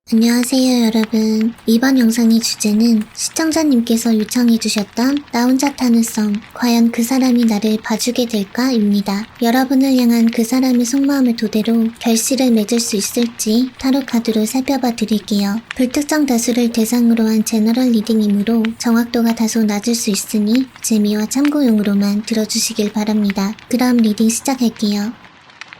안녕하세요 여러분. 이번 영상의 주제는 시청자님께서 요청해주셨던 나 혼자 타는 썸, 과연 그 사람이 나를 봐주게 될까? 입니다. 여러분을 향한 그 사람의 속마음을 토대로 결실을 맺을 수 있을지 타로 카드로 살펴봐 드릴게요. 불특정 다수를 대상으로 한 제너럴 리딩이므로 정확도가 다소 낮을 수 있으니 재미와 참고용으로만 들어주시길 바랍니다. 그럼 리딩 시작할게요.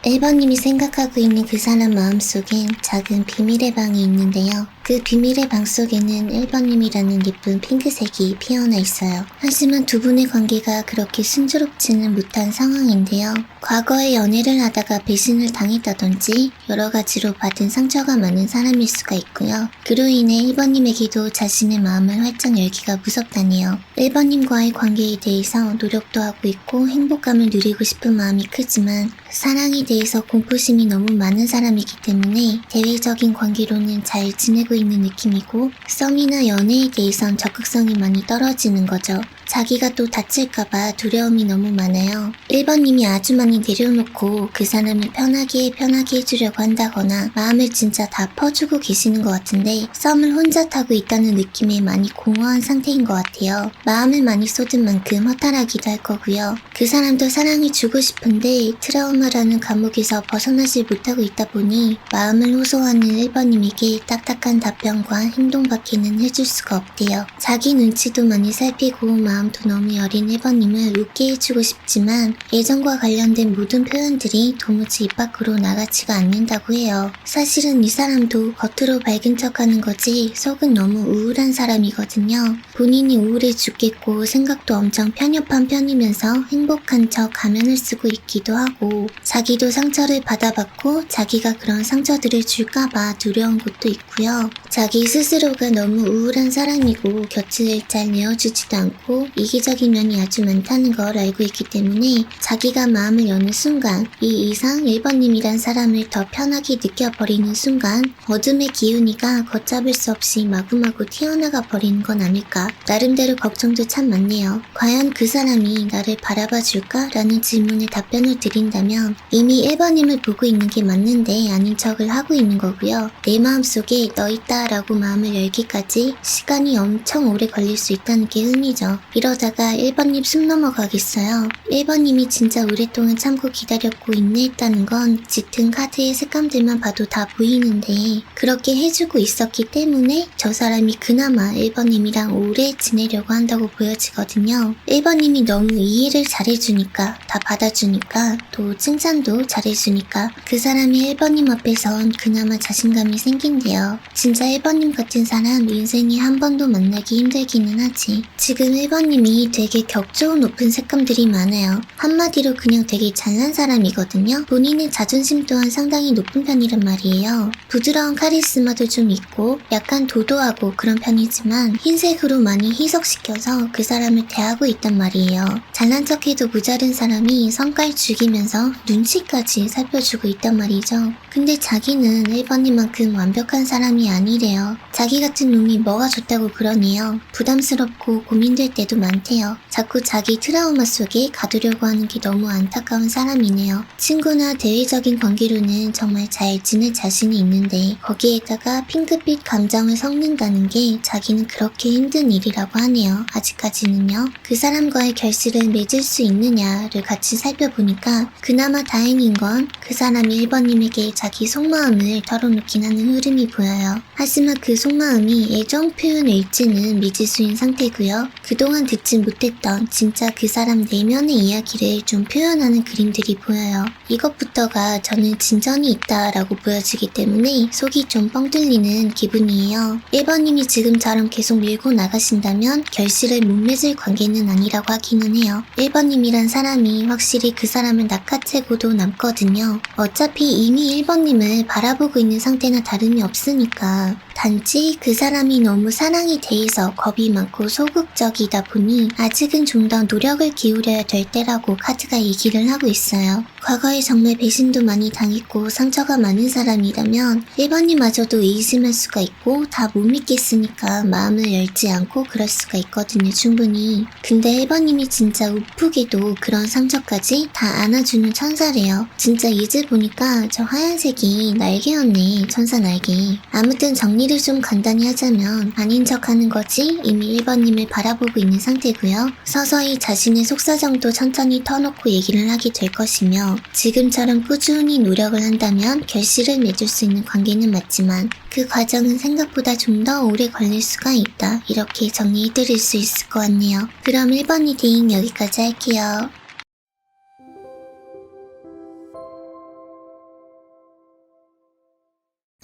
1번님이 생각하고 있는 그 사람 마음속엔 작은 비밀의 방이 있는데요. 그 비밀의 방 속에는 1번님이라는 예쁜 핑크색이 피어나 있어요. 하지만 두 분의 관계가 그렇게 순조롭지는 못한 상황인데요. 과거에 연애를 하다가 배신을 당했다든지 여러 가지로 받은 상처가 많은 사람일 수가 있고요. 그로 인해 1번님에게도 자신의 마음을 활짝 열기가 무섭다네요. 1번님과의 관계에 대해서 노력도 하고 있고 행복감을 누리고 싶은 마음이 크지만 사랑에 대해서 공포심이 너무 많은 사람이기 때문에 대외적인 관계로는 잘 지내고 있는 느낌이고 썸이나 연애에 대해선 적극성이 많이 떨어지는 거죠. 자기가 또 다칠까봐 두려움이 너무 많아요. 1번님이 아주 많이 내려놓고 그 사람을 편하게 해주려고 한다거나 마음을 진짜 다 퍼주고 계시는 것 같은데 썸을 혼자 타고 있다는 느낌에 많이 공허한 상태인 것 같아요. 마음을 많이 쏟은 만큼 허탈하기도 할 거고요. 그 사람도 사랑을 주고 싶은데 트라우마라는 감옥에서 벗어나지 못하고 있다 보니 마음을 호소하는 1번님에게 딱딱한 답변과 행동밖에는 해줄 수가 없대요. 자기 눈치도 많이 살피고 마음도 너무 여린 1번님을 웃게 해주고 싶지만 애정과 관련된 모든 표현들이 도무지 입 밖으로 나가지가 않는다고 해요. 사실은 이 사람도 겉으로 밝은 척하는 거지 속은 너무 우울한 사람이거든요. 본인이 우울해 죽겠고 생각도 엄청 편협한 편이면서 행복한 척 가면을 쓰고 있기도 하고 자기도 상처를 받아봤고 자기가 그런 상처들을 줄까봐 두려운 것도 있고요. 자기 스스로가 너무 우울한 사람이고 곁을 잘 내어주지도 않고 이기적인 면이 아주 많다는 걸 알고 있기 때문에 자기가 마음을 여는 순간 이 이상 1번님이란 사람을 더 편하게 느껴버리는 순간 어둠의 기운이가 걷잡을 수 없이 마구마구 튀어나가 버리는 건 아닐까. 나름대로 걱정도 참 많네요. 과연 그 사람이 나를 바라봐 줄까? 라는 질문에 답변을 드린다면 이미 1번님을 보고 있는 게 맞는데 아닌 척을 하고 있는 거고요. 내 마음속에 너 있다 라고 마음을 열기까지 시간이 엄청 오래 걸릴 수 있다는 게 흠이죠. 이러다가 1번님 숨 넘어가겠어요. 1번님이 진짜 오랫동안 참고 기다렸고 인내했다는 건 짙은 카드의 색감들만 봐도 다 보이는데 그렇게 해주고 있었기 때문에 저 사람이 그나마 1번님이랑 오래 지내려고 한다고 보여지거든요. 1번님이 너무 이해를 잘해주니까 다 받아주니까 또 칭찬도 잘해주니까 그 사람이 1번님 앞에선 그나마 자신감이 생긴대요. 진짜 1번님 같은 사람 인생에 한 번도 만나기 힘들기는 하지. 지금 1번님이 되게 격조운 높은 색감들이 많아요. 한마디로 그냥 되게 잘난 사람이거든요. 본인의 자존심 또한 상당히 높은 편이란 말이에요. 부드러운 카리스마도 좀 있고 약간 도도하고 그런 편이지만 흰색으로 많이 희석시켜서 그 사람을 대하고 있단 말이에요. 잘난 척해도 모자른 사람이 성깔 죽이면서 눈치까지 살펴주고 있단 말이죠. 근데 자기는 1번님만큼 완벽한 사람이 아니래요. 자기 같은 놈이 뭐가 좋다고 그러네요. 부담스럽고 고민될 때도 많대요. 자꾸 자기 트라우마 속에 가두려고 하는 게 너무 안타까운 사람이네요. 친구나 대외적인 관계로는 정말 잘 지낼 자신이 있는데 거기에다가 핑크빛 감정을 섞는다는 게 자기는 그렇게 힘든 일이라고 하네요. 아직까지는요. 그 사람과의 결실을 맺을 수 있느냐를 같이 살펴보니까 그나마 다행인 건 그 사람이 1번님에게 자기 속마음을 털어놓긴 하는 흐름이 보여요. 하지만 그 속마음이 애정 표현일지는 미지수인 상태고요. 그동안 듣지 못했던 진짜 그 사람 내면의 이야기를 좀 표현하는 그림들이 보여요. 이것부터가 저는 진전이 있다라고 보여지기 때문에 속이 좀 뻥 뚫리는 기분이에요. 1번님이 지금처럼 계속 밀고 나가신다면 결실을 못 맺을 관계는 아니라고 하기는 해요. 1번님이란 사람이 확실히 그 사람을 낚아채고도 남거든요. 어차피 이미 1번님을 바라보고 있는 상태나 다름이 없으니까 단지 그 사람이 너무 사랑에 대해서 겁이 많고 소극적이다 보니 아직은 좀 더 노력을 기울여야 될 때라고 카드가 얘기를 하고 있어요. 과거에 정말 배신도 많이 당했고 상처가 많은 사람이라면 1번님마저도 의심할 수가 있고 다 못 믿겠으니까 마음을 열지 않고 그럴 수가 있거든요, 충분히. 근데 1번님이 진짜 우프게도 그런 상처까지 다 안아주는 천사래요. 진짜 이제 보니까 저 하얀색이 날개였네, 천사 날개. 아무튼 정리를 좀 간단히 하자면 아닌 척하는 거지 이미 1번님을 바라보고 있는 상태고요. 서서히 자신의 속사정도 천천히 터놓고 얘기를 하게 될 것이며 지금처럼 꾸준히 노력을 한다면 결실을 맺을 수 있는 관계는 맞지만 그 과정은 생각보다 좀 더 오래 걸릴 수가 있다. 이렇게 정리해드릴 수 있을 것 같네요. 그럼 1번 리딩 여기까지 할게요.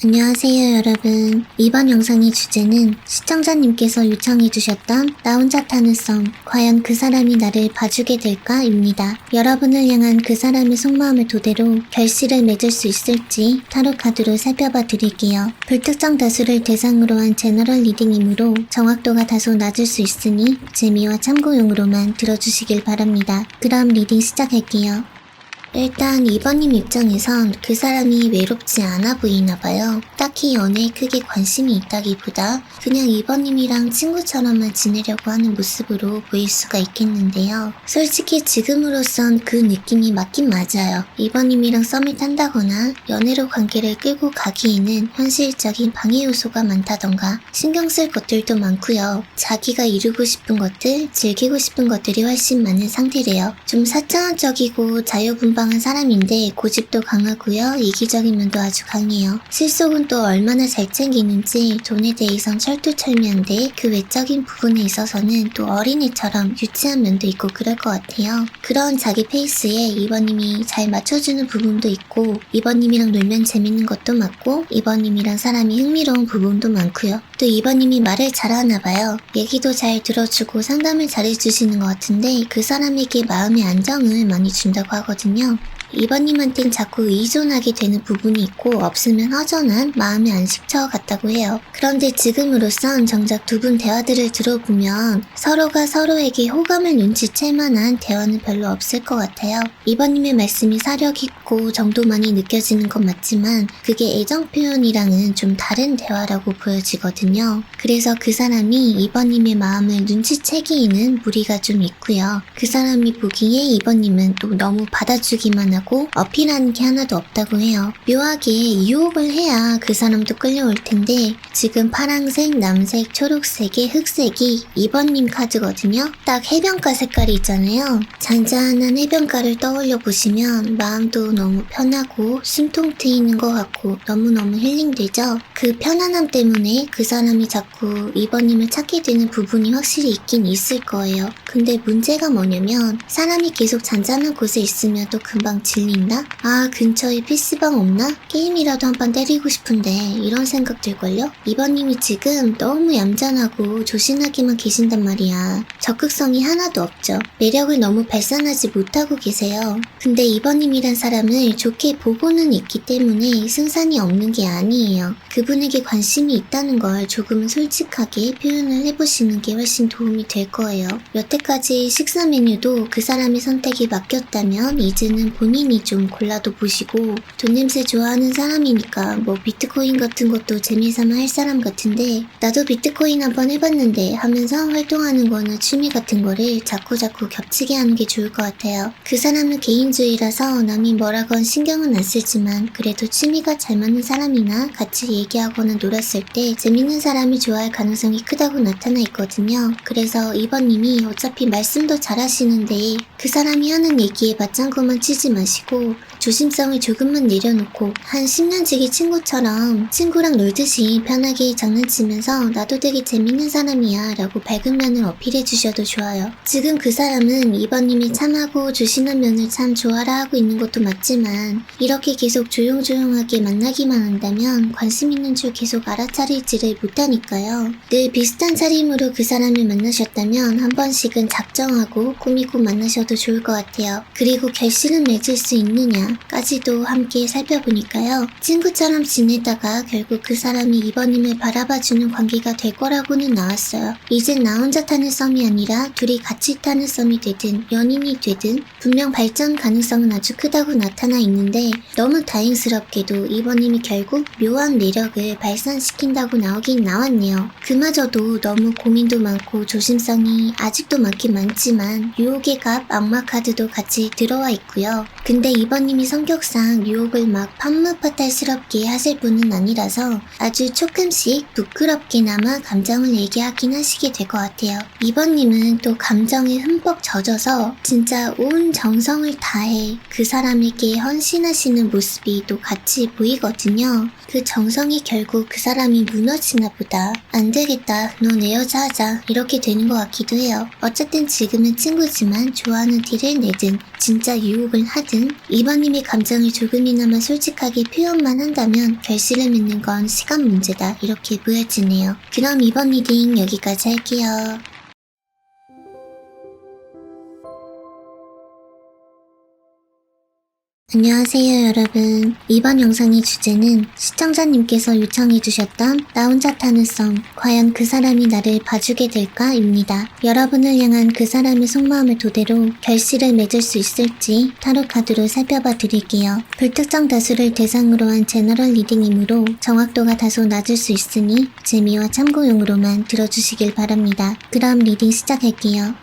안녕하세요 여러분. 이번 영상의 주제는 시청자님께서 요청해주셨던 나 혼자 타는 썸, 과연 그 사람이 나를 봐주게 될까? 입니다. 여러분을 향한 그 사람의 속마음을 토대로 결실을 맺을 수 있을지 타로 카드로 살펴봐 드릴게요. 불특정 다수를 대상으로 한 제너럴 리딩이므로 정확도가 다소 낮을 수 있으니 재미와 참고용으로만 들어주시길 바랍니다. 그럼 리딩 시작할게요. 일단 2번님 입장에선 그 사람이 외롭지 않아 보이나봐요. 딱히 연애에 크게 관심이 있다기보다 그냥 2번님이랑 친구처럼만 지내려고 하는 모습으로 보일 수가 있겠는데요. 솔직히 지금으로선 그 느낌이 맞긴 맞아요. 2번님이랑 썸을 탄다거나 연애로 관계를 끌고 가기에는 현실적인 방해 요소가 많다던가 신경 쓸 것들도 많고요. 자기가 이루고 싶은 것들, 즐기고 싶은 것들이 훨씬 많은 상태래요. 좀 사차원적이고 자유분방 한 사람인데 고집도 강하고요. 이기적인 면도 아주 강해요. 실속은 또 얼마나 잘 챙기는지 돈에 대해선 철두철미한데 그 외적인 부분에 있어서는 또 어린애처럼 유치한 면도 있고 그럴 것 같아요. 그런 자기 페이스에 2번님이 잘 맞춰주는 부분도 있고 2번님이랑 놀면 재밌는 것도 많고 2번님이랑 사람이 흥미로운 부분도 많고요. 또 2번님이 말을 잘하나봐요. 얘기도 잘 들어주고 상담을 잘해주시는 것 같은데 그 사람에게 마음의 안정을 많이 준다고 하거든요. 2번님한텐 자꾸 의존하게 되는 부분이 있고 없으면 허전한 마음의 안식처 같다고 해요. 그런데 지금으로선 정작 두 분 대화들을 들어보면 서로가 서로에게 호감을 눈치챌 만한 대화는 별로 없을 것 같아요. 2번님의 말씀이 사력 있고 정도만이 느껴지는 건 맞지만 그게 애정 표현이랑은 좀 다른 대화라고 보여지거든요. 그래서 그 사람이 2번님의 마음을 눈치채기에는 무리가 좀 있고요. 그 사람이 보기에 2번님은 또 너무 받아주기만 하고 어필하는 게 하나도 없다고 해요. 묘하게 유혹을 해야 그 사람도 끌려올 텐데 지금 파랑색, 남색, 초록색의 흑색이 2번님 카드거든요. 딱 해변가 색깔이 있잖아요. 잔잔한 해변가를 떠올려 보시면 마음도 너무 편하고 숨통 트이는 것 같고 너무너무 힐링되죠. 그 편안함 때문에 그 사람이 자꾸 2번님을 찾게 되는 부분이 확실히 있긴 있을 거예요. 근데 문제가 뭐냐면 사람이 계속 잔잔한 곳에 있으면 또 금방 질린다? 아, 근처에 PC방 없나? 게임이라도 한번 때리고 싶은데 이런 생각 들걸요? 2번님이 지금 너무 얌전하고 조신하게만 계신단 말이야. 적극성이 하나도 없죠. 매력을 너무 발산하지 못하고 계세요. 근데 2번님이란 사람을 좋게 보고는 있기 때문에 승산이 없는 게 아니에요. 그분에게 관심이 있다는 걸 조금은 솔직하게 표현을 해보시는 게 훨씬 도움이 될 거예요. 여태까지 식사 메뉴도 그 사람의 선택이 맡겼다면 이제는 본인이 좀 골라도 보시고 돈 냄새 좋아하는 사람이니까 뭐 비트코인 같은 것도 재미삼아 할 사람 같은데 나도 비트코인 한번 해봤는데 하면서 활동하는 거나 취미 같은 거를 자꾸자꾸 겹치게 하는 게 좋을 것 같아요. 그 사람은 개인주의라서 남이 뭐라건 신경은 안 쓰지만 그래도 취미가 잘 맞는 사람이나 같이 얘기하거나 놀았을 때 재밌는 사람이 좋아할 가능성이 크다고 나타나 있거든요. 그래서 2번님이 어차피 말씀도 잘하시는데 그 사람이 하는 얘기에 맞장구만 치지 마시고 조심성을 조금만 내려놓고 한 10년지기 친구처럼 친구랑 놀듯이 편하게 장난치면서 나도 되게 재밌는 사람이야 라고 밝은 면을 어필해 주셔도 좋아요. 지금 그 사람은 2번님이 참하고 조신한 면을 참 좋아라 하고 있는 것도 맞지만 있지만 이렇게 계속 조용조용하게 만나기만 한다면 관심 있는 줄 계속 알아차리지를 못하니까요. 늘 비슷한 차림으로 그 사람을 만나셨다면 한 번씩은 작정하고 꾸미고 만나셔도 좋을 것 같아요. 그리고 결실은 맺을 수 있느냐까지도 함께 살펴보니까요. 친구처럼 지내다가 결국 그 사람이 이번님을 바라봐주는 관계가 될 거라고는 나왔어요. 이젠 나 혼자 타는 썸이 아니라 둘이 같이 타는 썸이 되든 연인이 되든 분명 발전 가능성은 아주 크다고 나타나 있는데 너무 다행스럽게도 이번님이 결국 묘한 매력을 발산시킨다고 나오긴 나왔네요. 그마저도 너무 고민도 많고 조심성이 아직도 많긴 많지만 유혹의 갑 악마 카드도 같이 들어와 있고요. 근데 이번님이 성격상 유혹을 막 판무파탈스럽게 하실 분은 아니라서 아주 조금씩 부끄럽게나마 감정을 얘기하긴 하시게 될 것 같아요. 이번님은 또 감정에 흠뻑 젖어서 진짜 온 정성을 다해 그 사람에게 헌신하시는 모습이 또 같이 보이거든요. 그 정성이 결국 그 사람이 무너지나 보다. 안 되겠다. 너 내 여자 하자. 이렇게 되는 것 같기도 해요. 어쨌든 지금은 친구지만 좋아하는 티를 내든 진짜 유혹을 하든 이번님의 감정을 조금이나마 솔직하게 표현만 한다면 결실을 맺는 건 시간 문제다. 이렇게 보여지네요. 그럼 이번 리딩 여기까지 할게요. 안녕하세요 여러분. 이번 영상의 주제는 시청자님께서 요청해주셨던 나 혼자 타는 썸, 과연 그 사람이 나를 봐주게 될까? 입니다. 여러분을 향한 그 사람의 속마음을 토대로 결실을 맺을 수 있을지 타로 카드로 살펴봐 드릴게요. 불특정 다수를 대상으로 한 제너럴 리딩이므로 정확도가 다소 낮을 수 있으니 재미와 참고용으로만 들어주시길 바랍니다. 그럼 리딩 시작할게요.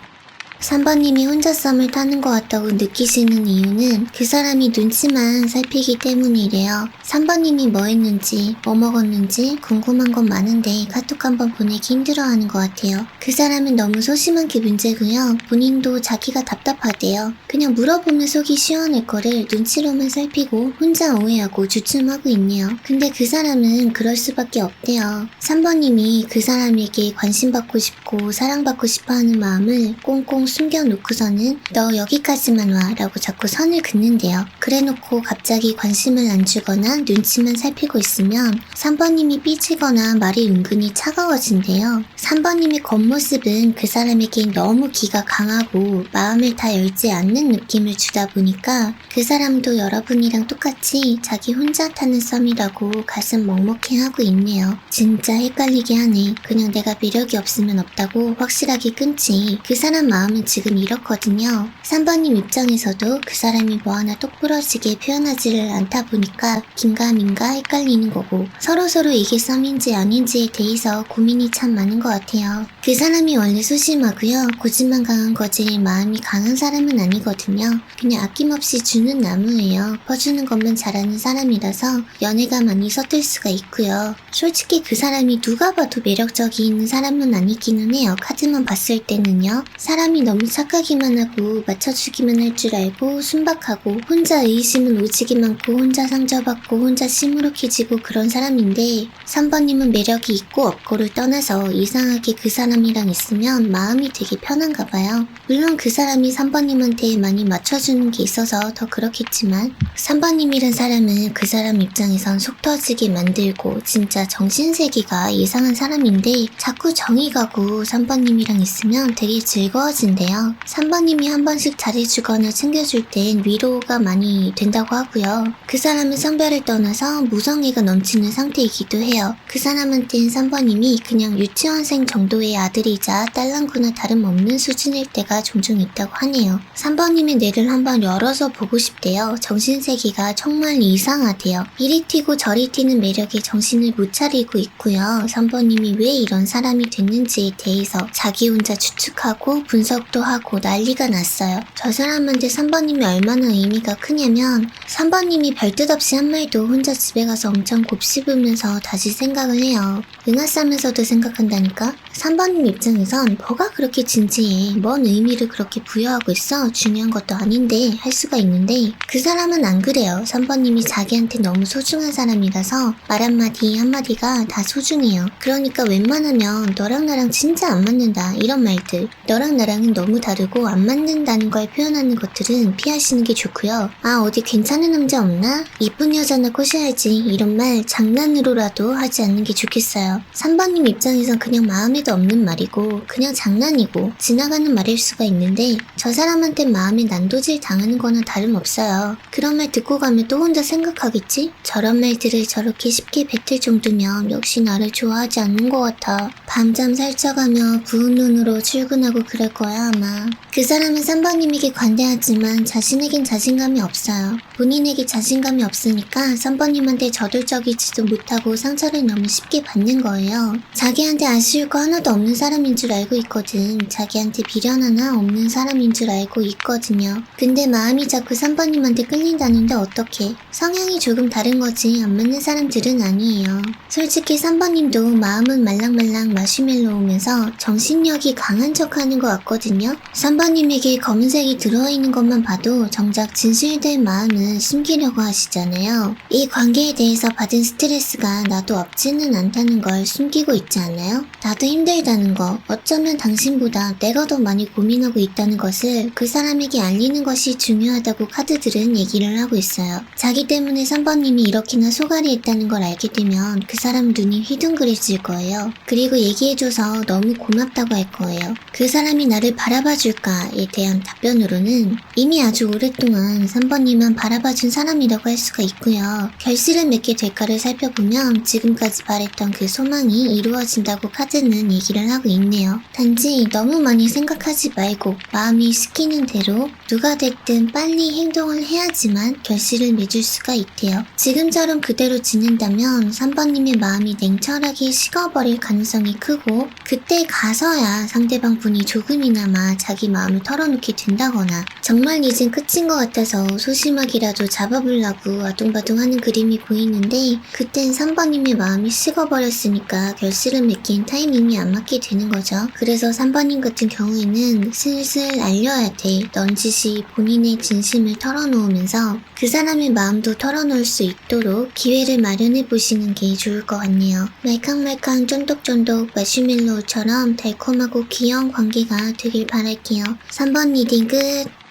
3번님이 혼자 썸을 타는 것 같다고 느끼시는 이유는 그 사람이 눈치만 살피기 때문이래요. 3번님이 뭐 했는지, 뭐 먹었는지 궁금한 건 많은데 카톡 한번 보내기 힘들어하는 것 같아요. 그 사람은 너무 소심한 게 문제고요. 본인도 자기가 답답하대요. 그냥 물어보면 속이 시원할 거를 눈치로만 살피고 혼자 오해하고 주춤하고 있네요. 근데 그 사람은 그럴 수밖에 없대요. 3번님이 그 사람에게 관심받고 싶고 사랑받고 싶어하는 마음을 꽁꽁 숨겨놓고서는 너 여기까지만 와 라고 자꾸 선을 긋는데요. 그래놓고 갑자기 관심을 안 주거나 눈치만 살피고 있으면 3번님이 삐지거나 말이 은근히 차가워진대요. 3번님의 겉모습은 그 사람에게 너무 기가 강하고 마음을 다 열지 않는 느낌을 주다 보니까 그 사람도 여러분이랑 똑같이 자기 혼자 타는 썸이라고 가슴 먹먹해하고 있네요. 진짜 헷갈리게 하네. 그냥 내가 매력이 없으면 없다고 확실하게 끊지. 그 사람 마음은 지금 이렇거든요. 3번님 입장에서도 그 사람이 뭐 하나 똑부러지게 표현하지를 않다 보니까 긴가민가 헷갈리는 거고 서로서로 이게 썸인지 아닌지에 대해서 고민이 참 많은 것 같아요. 그 사람이 원래 소심하고요. 고집만 강한 거지 마음이 강한 사람은 아니거든요. 그냥 아낌없이 주는 나무예요. 퍼주는 것만 잘하는 사람이라서 연애가 많이 서툴 수가 있고요. 솔직히 그 사람이 누가 봐도 매력적인 사람은 아니기는 해요. 카드만 봤을 때는요. 사람이 너무 착하기만 하고 맞춰주기만 할 줄 알고 순박하고 혼자 의심은 오지게 많고 혼자 상처받고 혼자 시무룩해지고 그런 사람인데 3번님은 매력이 있고 없고를 떠나서 이상하게 그 사람이랑 있으면 마음이 되게 편한가 봐요. 물론 그 사람이 3번님한테 많이 맞춰주는 게 있어서 더 그렇겠지만 3번님이란 사람은 그 사람 입장에선 속 터지게 만들고 진짜 정신세계가 이상한 사람인데 자꾸 정이 가고 3번님이랑 있으면 되게 즐거워진대요. 3번님이 한 번씩 잘해주거나 챙겨줄 땐 위로가 많이 된다고 하고요. 그 사람은 성별을 떠나서 무성애가 넘치는 상태이기도 해요. 그 사람한텐 3번님이 그냥 유치원생 정도의 아들이자 딸랑구나 다름없는 수준일 때가 종종 있다고 하네요. 3번님의 뇌를 한번 열어서 보고 싶대요. 정신세계가 정말 이상하대요. 이리 튀고 저리 튀는 매력에 정신을 못 차리고 있고요. 3번님이 왜 이런 사람이 됐는지에 대해서 자기 혼자 추측하고 분석도 하고 난리가 났어요. 저 사람한테 3번님이 얼마나 의미가 크냐면 3번님이 별뜻 없이 한 말도 혼자 집에 가서 엄청 곱씹으면서 다시 생각을 해요. 은하싸면서도 생각한다니까? 3번님 입장에선 뭐가 그렇게 진지해. 뭔 의미를 그렇게 부여하고 있어? 중요한 것도 아닌데 할 수가 있는데 그 사람은 안 그래요. 3번님이 자기한테 너무 소중한 사람이라서 말 한마디 한마디가 다 소중해요. 그러니까 웬만하면 너랑 나랑 진짜 안 맞는다 이런 말들 너랑 나랑은 나랑은 너무 다르고 안 맞는다는 걸 표현하는 것들은 피하시는 게 좋고요. 아, 어디 괜찮은 남자 없나? 이쁜 여자나 꼬셔야지. 이런 말 장난으로라도 하지 않는 게 좋겠어요. 3번님 입장에선 그냥 마음에도 없는 말이고 그냥 장난이고 지나가는 말일 수가 있는데 저 사람한테 마음에 난도질 당하는 거는 다름없어요. 그런 말 듣고 가면 또 혼자 생각하겠지? 저런 말들을 저렇게 쉽게 뱉을 정도면 역시 나를 좋아하지 않는 것 같아. 밤잠 설쳐가며 부은 눈으로 출근하고 그럴 거야 아마. 그 사람은 3번님에게 관대하지만 자신에겐 자신감이 없어요. 본인에게 자신감이 없으니까 3번님한테 저돌적이지도 못하고 상처를 너무 쉽게 받는 거예요. 자기한테 아쉬울 거 하나도 없는 사람인 줄 알고 있거든. 자기한테 비련 하나 없는 사람인 줄 알고 있거든요. 근데 마음이 자꾸 3번님한테 끌린다는데 어떡해. 성향이 조금 다른 거지 안 맞는 사람들은 아니에요. 솔직히 3번님도 마음은 말랑말랑 마시멜로우면서 정신력이 강한 척하는 것 같거든요. 3번님에게 검은색이 들어있는 것만 봐도 정작 진실된 마음은 숨기려고 하시잖아요. 이 관계에 대해서 받은 스트레스가 나도 없지는 않다는 걸 숨기고 있지 않아요? 나도 힘들다는 거, 어쩌면 당신보다 내가 더 많이 고민하고 있다는 것을 그 사람에게 알리는 것이 중요하다고 카드들은 얘기를 하고 있어요. 자기 때문에 3번님이 이렇게나 소갈이했다는 걸 알게 되면 그 사람 눈이 휘둥그레질 거예요. 그리고 얘기해줘서 너무 고맙다고 할 거예요. 그 사람이 나를 바라봐줄까에 대한 답변으로는 이미 아주 오랫동안 3번님만 바라봐준 사람이라고 할 수가 있고요. 결실을 맺게 될까를 살펴보면 지금까지 바랬던 그 소망이 이루어진다고 카드는 얘기를 하고 있네요. 단지 너무 많이 생각하지 말고 마음이 시키는 대로 누가 됐든 빨리 행동을 해야지만 결실을 맺을 수가 있대요. 지금처럼 그대로 지낸다면 3번님의 마음이 냉철하게 식어버릴 가능성이 크고 그때 가서야 상대방 분이 조금이나마 자기 마음을 털어놓게 된다거나 정말 이젠 끝인 것 같아서 소심하기라도 잡아보려고 아둥바둥하는 그림이 보이는데 그땐 3번님의 마음이 식어버렸으니까 결실을 맺긴 타이밍이 안 맞게 되는 거죠. 그래서 3번님 같은 경우에는 슬슬 알려야 돼. 넌지시 본인의 진심을 털어놓으면서 그 사람의 마음도 털어놓을 수 있도록 기회를 마련해 보시는 게 좋을 것 같네요. 말캉말캉 쫀득쫀득 마시멜로우처럼 달콤하고 귀여운 관계가 되길 바랄게요. 3번 리딩 끝.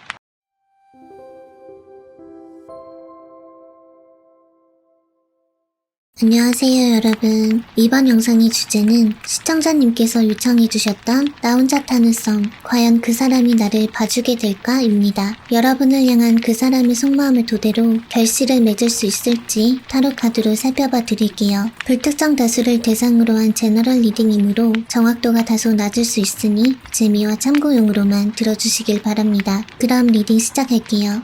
안녕하세요 여러분. 이번 영상의 주제는 시청자님께서 요청해주셨던 나 혼자 타는 썸, 과연 그 사람이 나를 봐주게 될까? 입니다. 여러분을 향한 그 사람의 속마음을 토대로 결실을 맺을 수 있을지 타로 카드로 살펴봐 드릴게요. 불특정 다수를 대상으로 한 제너럴 리딩이므로 정확도가 다소 낮을 수 있으니 재미와 참고용으로만 들어주시길 바랍니다. 그럼 리딩 시작할게요.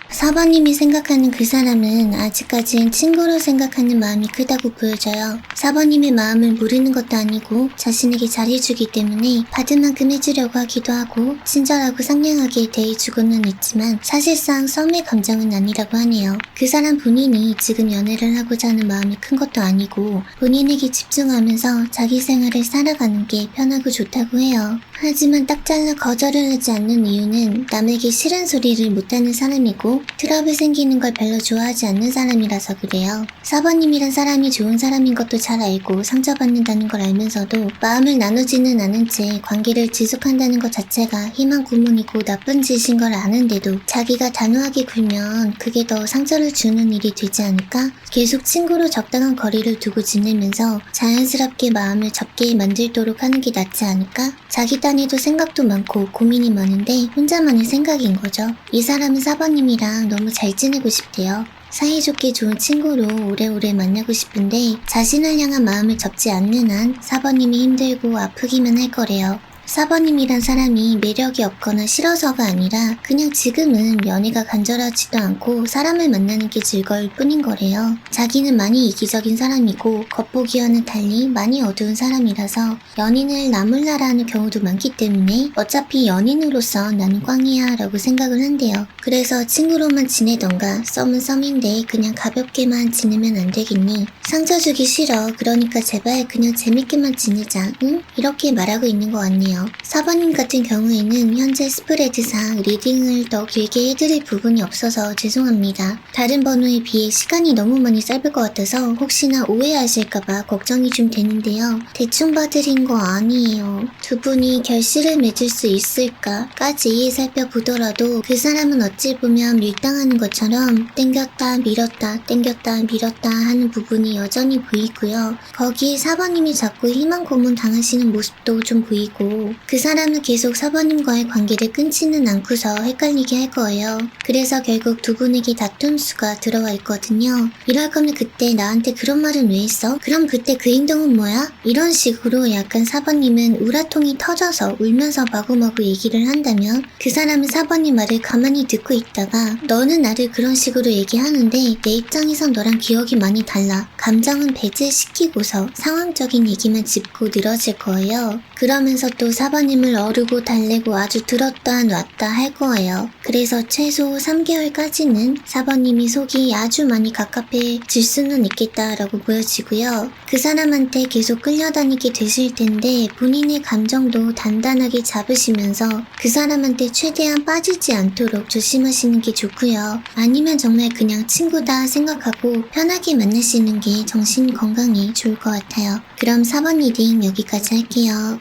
4번님이 생각하는 그 사람은 아직까진 친구로 생각하는 마음이 크다고 보여져요. 4번님의 마음을 모르는 것도 아니고 자신에게 잘해주기 때문에 받은 만큼 해주려고 하기도 하고 친절하고 상냥하게 대해주고는 있지만 사실상 썸의 감정은 아니라고 하네요. 그 사람 본인이 지금 연애를 하고자 하는 마음이 큰 것도 아니고 본인에게 집중하면서 자기 생활을 살아가는 게 편하고 좋다고 해요. 하지만 딱 잘라 거절을 하지 않는 이유는 남에게 싫은 소리를 못하는 사람이고 트러블 생기는 걸 별로 좋아하지 않는 사람이라서 그래요. 4번님이란 사람이 좋은 사람인 것도 잘 알고 상처받는다는 걸 알면서도 마음을 나누지는 않은 채 관계를 지속한다는 것 자체가 희망 고문이고 나쁜 짓인 걸 아는데도 자기가 단호하게 굴면 그게 더 상처를 주는 일이 되지 않을까? 계속 친구로 적당한 거리를 두고 지내면서 자연스럽게 마음을 접게 만들도록 하는 게 낫지 않을까? 자기 딴에도 생각도 많고 고민이 많은데 혼자만의 생각인 거죠. 이 사람은 4번님이랑 너무 잘 지내고 싶대요. 사이좋게 좋은 친구로 오래오래 만나고 싶은데 자신을 향한 마음을 접지 않는 한 4번님이 힘들고 아프기만 할 거래요. 4번님이란 사람이 매력이 없거나 싫어서가 아니라 그냥 지금은 연애가 간절하지도 않고 사람을 만나는 게 즐거울 뿐인 거래요. 자기는 많이 이기적인 사람이고 겉보기와는 달리 많이 어두운 사람이라서 연인을 나몰라라 하는 경우도 많기 때문에 어차피 연인으로서 나는 꽝이야 라고 생각을 한대요. 그래서 친구로만 지내던가 썸은 썸인데 그냥 가볍게만 지내면 안 되겠니? 상처 주기 싫어. 그러니까 제발 그냥 재밌게만 지내자. 응? 이렇게 말하고 있는 것 같네요. 있네요. 4번님 같은 경우에는 현재 스프레드상 리딩을 더 길게 해드릴 부분이 없어서 죄송합니다. 다른 번호에 비해 시간이 너무 많이 짧을 것 같아서 혹시나 오해하실까봐 걱정이 좀 되는데요. 대충 봐드린 거 아니에요. 두 분이 결실을 맺을 수 있을까까지 살펴보더라도 그 사람은 어찌 보면 밀당하는 것처럼 땡겼다 밀었다 하는 부분이 여전히 보이고요. 거기에 4번님이 자꾸 희망 고문 당하시는 모습도 좀 보이고 그 사람은 계속 4번님과의 관계를 끊지는 않고서 헷갈리게 할 거예요. 그래서 결국 두 분에게 다툼수가 들어와 있거든요. 이럴 거면 그때 나한테 그런 말은 왜 했어? 그럼 그때 그 행동은 뭐야? 이런 식으로 약간 4번님은 우라통이 터져서 울면서 마구마구 얘기를 한다면 그 사람은 4번님 말을 가만히 듣고 있다가 너는 나를 그런 식으로 얘기하는데 내 입장에선 너랑 기억이 많이 달라. 감정은 배제시키고서 상황적인 얘기만 짚고 늘어질 거예요. 그러면서 또 4번님을 어르고 달래고 아주 들었다 놨다 할 거예요. 그래서 최소 3개월까지는 4번님이 속이 아주 많이 갑갑해질 수는 있겠다라고 보여지고요. 그 사람한테 계속 끌려다니게 되실 텐데 본인의 감정도 단단하게 잡으시면서 그 사람한테 최대한 빠지지 않도록 조심하시는 게 좋고요. 아니면 정말 그냥 친구다 생각하고 편하게 만나시는 게 정신 건강에 좋을 것 같아요. 그럼 4번 리딩 여기까지 할게요.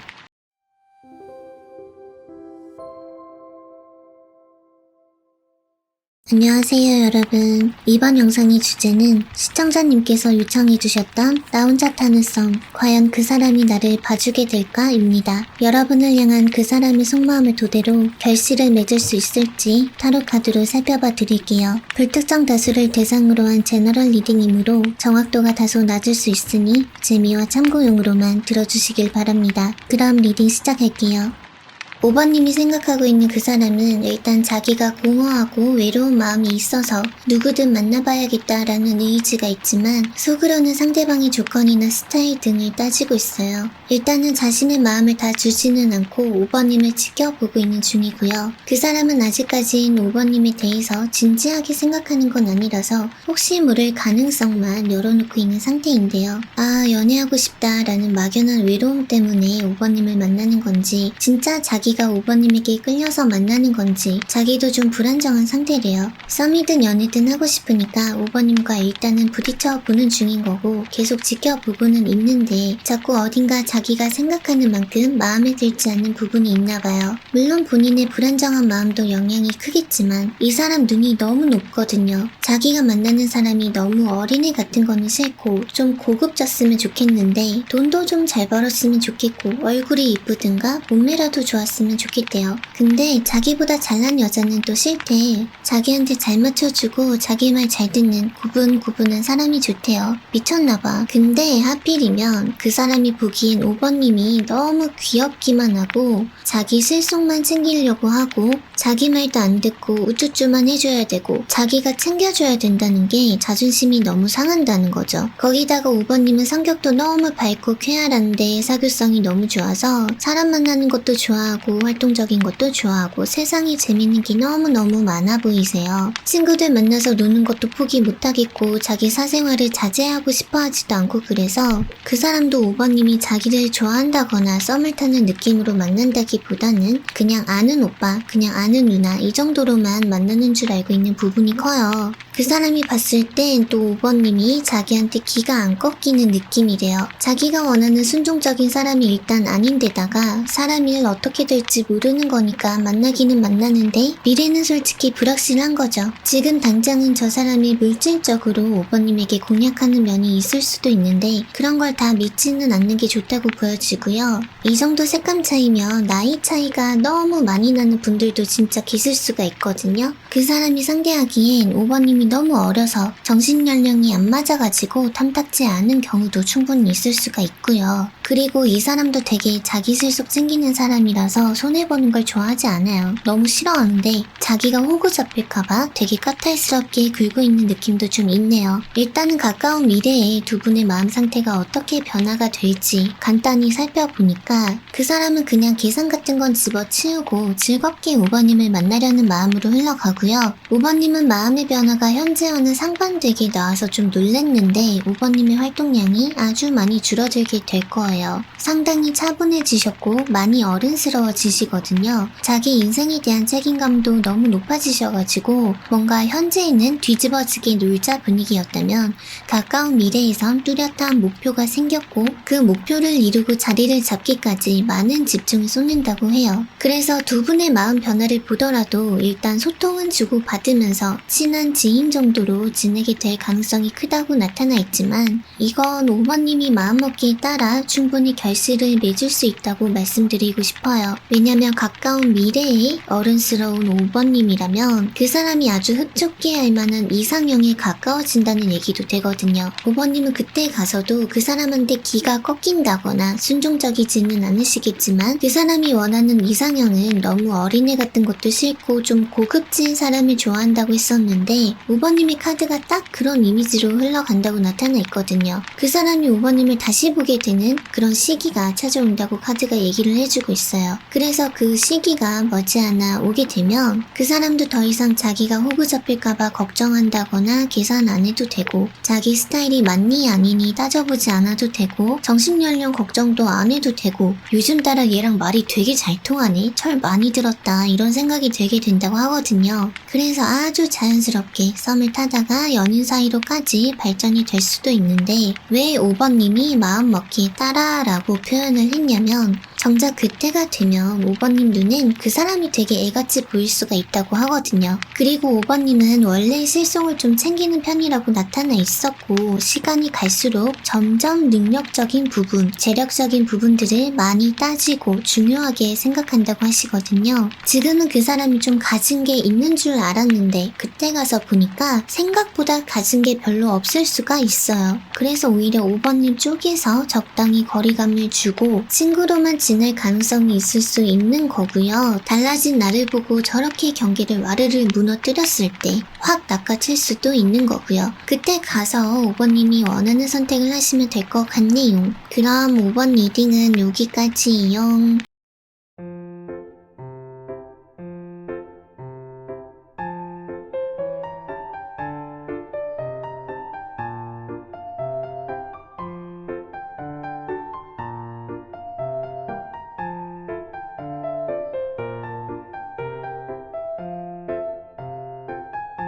안녕하세요 여러분. 이번 영상의 주제는 시청자님께서 요청해주셨던 나 혼자 타는 썸, 과연 그 사람이 나를 봐주게 될까? 입니다. 여러분을 향한 그 사람의 속마음을 토대로 결실을 맺을 수 있을지 타로 카드로 살펴봐 드릴게요. 불특정 다수를 대상으로 한 제너럴 리딩이므로 정확도가 다소 낮을 수 있으니 재미와 참고용으로만 들어주시길 바랍니다. 그럼 리딩 시작할게요. 5번님이 생각하고 있는 그 사람은 일단 자기가 공허하고 외로운 마음이 있어서 누구든 만나봐야겠다라는 의지가 있지만 속으로는 상대방의 조건이나 스타일 등을 따지고 있어요. 일단은 자신의 마음을 다 주지는 않고 5번님을 지켜보고 있는 중이고요. 그 사람은 아직까진 5번님에 대해서 진지하게 생각하는 건 아니라서 혹시 모를 가능성만 열어놓고 있는 상태인데요. 아, 연애하고 싶다라는 막연한 외로움 때문에 5번님을 만나는 건지 진짜 자기가 5번님에게 끌려서 만나는 건지 자기도 좀 불안정한 상태래요. 썸이든 연애든 하고 싶으니까 5번님과 일단은 부딪혀보는 중인 거고 계속 지켜보고는 있는데 자꾸 어딘가 자기가 생각하는 만큼 마음에 들지 않는 부분이 있나 봐요. 물론 본인의 불안정한 마음도 영향이 크겠지만 이 사람 눈이 너무 높거든요. 자기가 만나는 사람이 너무 어린애 같은 거는 싫고 좀 고급졌으면 좋겠는데 돈도 좀 잘 벌었으면 좋겠고 얼굴이 이쁘든가 몸매라도 좋았으면 좋겠대요. 근데 자기보다 잘난 여자는 또 싫대. 자기한테 잘 맞춰주고 자기 말 잘 듣는 고분고분한 사람이 좋대요. 미쳤나봐. 근데 하필이면 그 사람이 보기엔 5번님이 너무 귀엽기만 하고 자기 실속만 챙기려고 하고 자기 말도 안 듣고 우쭈쭈만 해줘야 되고 자기가 챙겨줘야 된다는 게 자존심이 너무 상한다는 거죠. 거기다가 5번님은 성격도 너무 밝고 쾌활한데 사교성이 너무 좋아서 사람 만나는 것도 좋아하고 활동적인 것도 좋아하고 세상에 재밌는 게 너무너무 많아 보이세요. 친구들 만나서 노는 것도 포기 못하겠고 자기 사생활을 자제하고 싶어 하지도 않고 그래서 그 사람도 5번님이 자기를 좋아한다거나 썸을 타는 느낌으로 만난다기보다는 그냥 아는 오빠, 그냥 아는 누나 이 정도로만 만나는 줄 알고 있는 부분이 커요. 그 사람이 봤을 땐 또 5번님이 자기한테 기가 안 꺾이는 느낌이래요. 자기가 원하는 순종적인 사람이 일단 아닌데다가 사람 일 어떻게 될지 모르는 거니까 만나기는 만나는데 미래는 솔직히 불확실한 거죠. 지금 당장은 저 사람이 물질적으로 5번님에게 공략하는 면이 있을 수도 있는데 그런 걸 다 믿지는 않는 게 좋다고 보여지고요. 이 정도 색감 차이면 나이 차이가 너무 많이 나는 분들도 진짜 계실 수가 있거든요. 그 사람이 상대하기엔 5번님이 너무 어려서 정신연령이 안 맞아가지고 탐탁지 않은 경우도 충분히 있을 수가 있고요. 그리고 이 사람도 되게 자기 실속 챙기는 사람이라서 손해보는 걸 좋아하지 않아요. 너무 싫어하는데 자기가 호구 잡힐까봐 되게 까탈스럽게 굴고 있는 느낌도 좀 있네요. 일단은 가까운 미래에 두 분의 마음 상태가 어떻게 변화가 될지 간단히 살펴보니까 그 사람은 그냥 계산 같은 건 집어치우고 즐겁게 5번님을 만나려는 마음으로 흘러가고 거고요. 5번님은 마음의 변화가 현재와는 상반되게 나와서 좀 놀랬는데 5번님의 활동량이 아주 많이 줄어들게 될 거예요. 상당히 차분해지셨고 많이 어른스러워지시거든요. 자기 인생에 대한 책임감도 너무 높아지셔가지고 뭔가 현재에는 뒤집어지게 놀자 분위기였다면 가까운 미래에선 뚜렷한 목표가 생겼고 그 목표를 이루고 자리를 잡기까지 많은 집중을 쏟는다고 해요. 그래서 두 분의 마음 변화를 보더라도 일단 소통은 주고받으면서 친한 지인 정도로 지내게 될 가능성이 크다고 나타나 있지만 이건 5번님이 마음먹기에 따라 충분히 결실을 맺을 수 있다고 말씀드리고 싶어요. 왜냐면 가까운 미래에 어른스러운 5번님이라면 그 사람이 아주 흡족해 할 만한 이상형에 가까워진다는 얘기도 되거든요. 5번님은 그때 가서도 그 사람한테 기가 꺾인다거나 순종적이지는 않으시겠지만 그 사람이 원하는 이상형은 너무 어린애 같은 것도 싫고 좀 고급진 사람을 좋아한다고 했었는데 5번님의 카드가 딱 그런 이미지로 흘러간다고 나타나 있거든요. 그 사람이 5번님을 다시 보게 되는 그런 시기가 찾아온다고 카드가 얘기를 해주고 있어요. 그래서 그 시기가 머지않아 오게 되면 그 사람도 더 이상 자기가 호구 잡힐까봐 걱정한다거나 계산 안 해도 되고 자기 스타일이 맞니 아니니 따져보지 않아도 되고 정신연령 걱정도 안 해도 되고 요즘 따라 얘랑 말이 되게 잘 통하네, 철 많이 들었다 이런 생각이 들게 된다고 하거든요. 그래서 아주 자연스럽게 썸을 타다가 연인 사이로까지 발전이 될 수도 있는데 왜 5번님이 마음먹기에 따라 라고 표현을 했냐면 정작 그때가 되면 5번님 눈엔 그 사람이 되게 애같이 보일 수가 있다고 하거든요. 그리고 5번님은 원래 실속을 좀 챙기는 편이라고 나타나 있었고 시간이 갈수록 점점 능력적인 부분, 재력적인 부분들을 많이 따지고 중요하게 생각한다고 하시거든요. 지금은 그 사람이 좀 가진 게 있는 줄 알았는데 그때 가서 보니까 생각보다 가진 게 별로 없을 수가 있어요. 그래서 오히려 5번님 쪽에서 적당히 거리감을 주고 친구로만 지낼 가능성이 있을 수 있는 거고요. 달라진 나를 보고 저렇게 경계를 와르르 무너뜨렸을 때 확 낚아챌 수도 있는 거고요. 그때 가서 5번님이 원하는 선택을 하시면 될 것 같네요. 그럼 5번 리딩은 여기까지요.